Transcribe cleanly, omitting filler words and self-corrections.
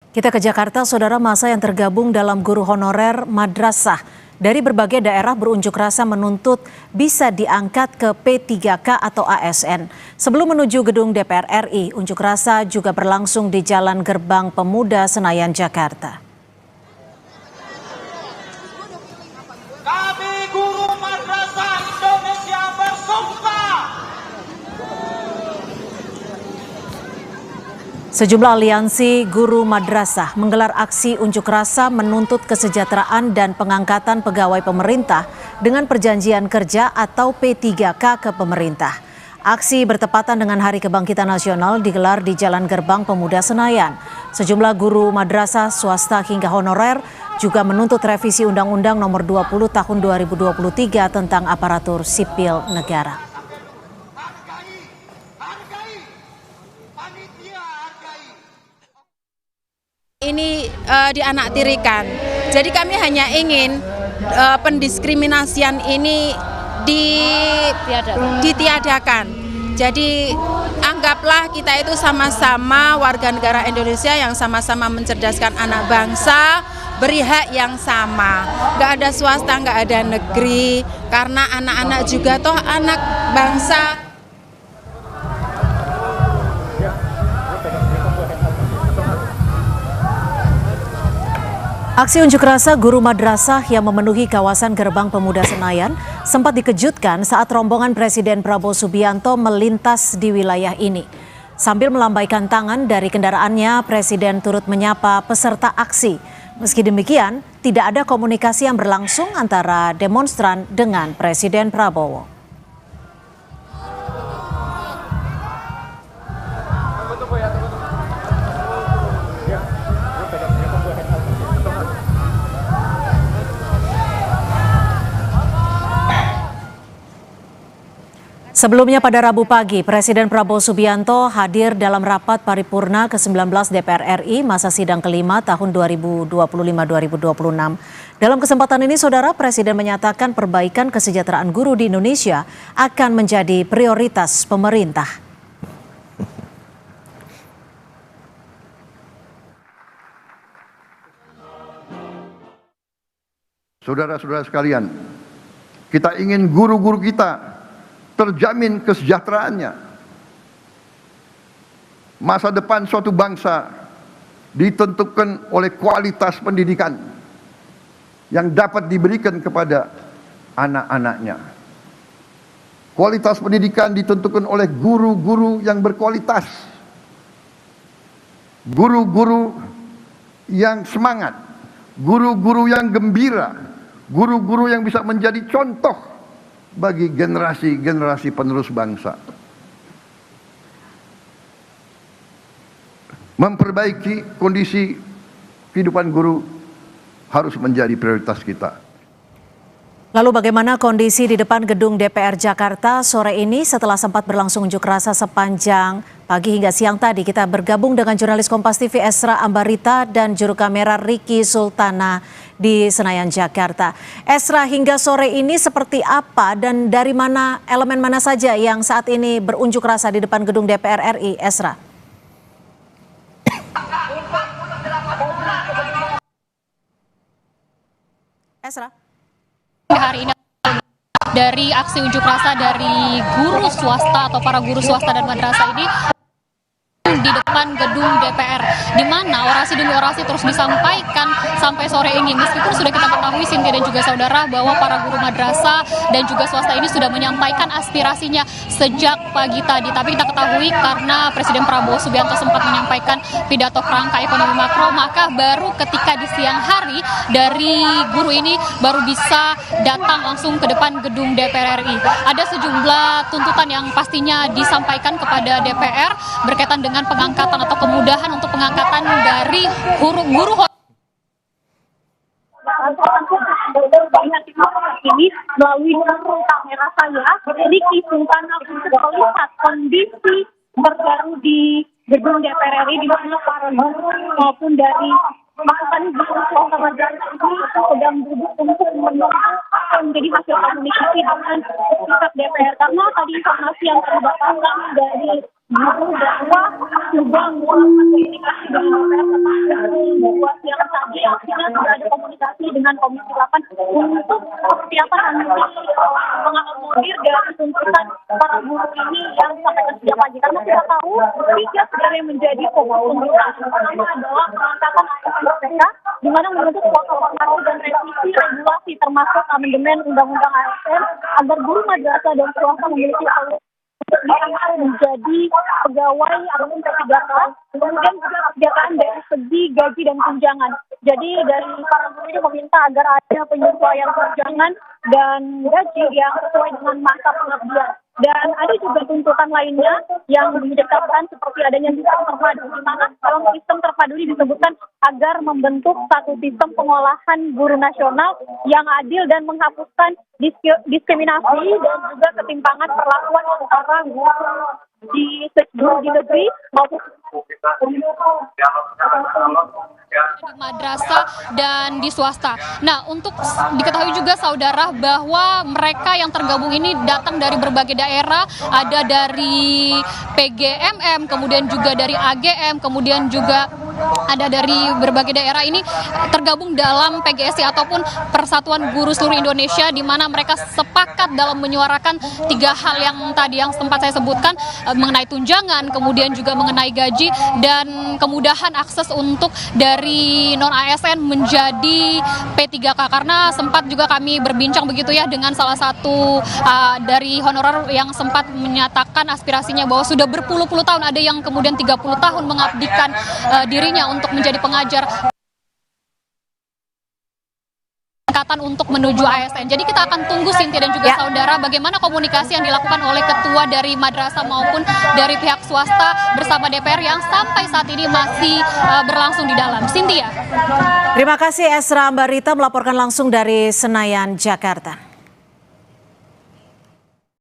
Kita ke Jakarta, saudara. Massa yang tergabung dalam guru honorer madrasah dari berbagai daerah berunjuk rasa menuntut bisa diangkat ke P3K atau ASN. Sebelum menuju gedung DPR RI, unjuk rasa juga berlangsung di Jalan Gerbang Pemuda Senayan, Jakarta. Kami guru madrasah Indonesia bersumpah. Sejumlah aliansi guru madrasah menggelar aksi unjuk rasa menuntut kesejahteraan dan pengangkatan pegawai pemerintah dengan perjanjian kerja atau P3K ke pemerintah. Aksi bertepatan dengan Hari Kebangkitan Nasional digelar di Jalan Gerbang Pemuda Senayan. Sejumlah guru madrasah swasta hingga honorer juga menuntut revisi Undang-Undang Nomor 20 Tahun 2023 tentang aparatur sipil negara. Ini dianaktirikan. Jadi kami hanya ingin pendiskriminasian ini ditiadakan. Jadi anggaplah kita itu sama-sama warga negara Indonesia yang sama-sama mencerdaskan anak bangsa, beri hak yang sama. Nggak ada swasta, nggak ada negeri, karena anak-anak juga toh anak bangsa. Aksi unjuk rasa guru madrasah yang memenuhi kawasan Gerbang Pemuda Senayan sempat dikejutkan saat rombongan Presiden Prabowo Subianto melintas di wilayah ini. Sambil melambaikan tangan dari kendaraannya, Presiden turut menyapa peserta aksi. Meski demikian, tidak ada komunikasi yang berlangsung antara demonstran dengan Presiden Prabowo. Sebelumnya pada Rabu pagi, Presiden Prabowo Subianto hadir dalam rapat paripurna ke-19 DPR RI masa sidang kelima tahun 2025-2026. Dalam kesempatan ini, saudara, Presiden menyatakan perbaikan kesejahteraan guru di Indonesia akan menjadi prioritas pemerintah. Saudara-saudara sekalian, kita ingin guru-guru kita terjamin kesejahteraannya. Masa depan suatu bangsa ditentukan oleh kualitas pendidikan yang dapat diberikan kepada anak-anaknya. Kualitas pendidikan ditentukan oleh guru-guru yang berkualitas, guru-guru yang semangat, guru-guru yang gembira, guru-guru yang bisa menjadi contoh bagi generasi-generasi penerus bangsa. Memperbaiki kondisi kehidupan guru harus menjadi prioritas kita. Lalu bagaimana kondisi di depan gedung DPR Jakarta sore ini setelah sempat berlangsung unjuk rasa sepanjang pagi hingga siang tadi? Kita bergabung dengan jurnalis Kompas TV Esra Ambarita dan juru kamera Ricky Sultana di Senayan, Jakarta. Esra, hingga sore ini seperti apa dan dari mana, elemen mana saja yang saat ini berunjuk rasa di depan gedung DPR RI, Esra? Esra? Hari ini dari aksi unjuk rasa dari guru swasta atau para guru swasta dan madrasah ini di depan gedung DPR, di mana orasi demi orasi terus disampaikan sampai sore ini. Meskipun sudah kita ketahui, Sinti dan juga saudara, bahwa para guru madrasah dan juga swasta ini sudah menyampaikan aspirasinya sejak pagi tadi. Tapi kita ketahui karena Presiden Prabowo Subianto sempat menyampaikan pidato kerangka ekonomi makro, maka baru ketika di siang hari dari guru ini baru bisa datang langsung ke depan gedung DPR RI. Ada sejumlah tuntutan yang pastinya disampaikan kepada DPR berkaitan dengan pengangkatan atau kemudahan untuk pengangkatan dari guru banyak ini melalui kamera saya. Ricky Sultana untuk melihat kondisi terbaru di gedung DPR RI, di mana para guru maupun dari masukan guru swasta madrasah ini sedang duduk untuk menunggu apa yang menjadi hasil komunikasi dengan pihak DPR. Karena tadi informasi yang terdapatkan dari guru bahwa sudah mulai komunikasi dengan DPR pimpinan Komisi 8 untuk seperti apa nanti mengakomodir dari tuntutan para buruh ini yang sampai ke sejak pagi. Karena kita tahu 3 sebenarnya menjadi fokus tuntutan. Pertama adalah pengangkatan ASN mereka, di mana menuntut waktu dan revisi regulasi termasuk amandemen Undang-Undang ASN agar guru madrasah dan swasta memiliki diangkat menjadi pegawai ataupun P3K, kemudian juga kesejahteraan dari segi gaji dan tunjangan. Jadi dari para guru ini meminta agar ada penyesuaian tunjangan dan gaji yang sesuai dengan masa pengabdian. Dan ada juga tuntutan lainnya yang menyebutkan seperti adanya sistem terpadu, di mana dalam sistem terpadu ini disebutkan agar membentuk satu sistem pengolahan guru nasional yang adil dan menghapuskan diskriminasi dan juga ketimpangan perlakuan antara guru di negeri maupun di madrasah dan di swasta. Nah, untuk diketahui juga saudara bahwa mereka yang tergabung ini datang dari berbagai daerah, ada dari PGMM, kemudian juga dari AGM, kemudian juga ada dari berbagai daerah ini tergabung dalam PGSI ataupun Persatuan Guru Seluruh Indonesia, di mana mereka sepakat dalam menyuarakan 3 hal yang tadi yang sempat saya sebutkan, mengenai tunjangan, kemudian juga mengenai gaji dan kemudahan akses untuk dari non ASN menjadi P3K. Karena sempat juga kami berbincang begitu ya dengan salah satu dari honorer yang sempat menyatakan aspirasinya bahwa sudah berpuluh-puluh tahun, ada yang kemudian 30 tahun mengabdikan dirinya untuk menjadi pengajar untuk menuju ASN. Jadi kita akan tunggu Cynthia dan juga saudara bagaimana komunikasi yang dilakukan oleh ketua dari madrasah maupun dari pihak swasta bersama DPR yang sampai saat ini masih berlangsung di dalam. Cynthia. Terima kasih Esra Ambarita melaporkan langsung dari Senayan, Jakarta.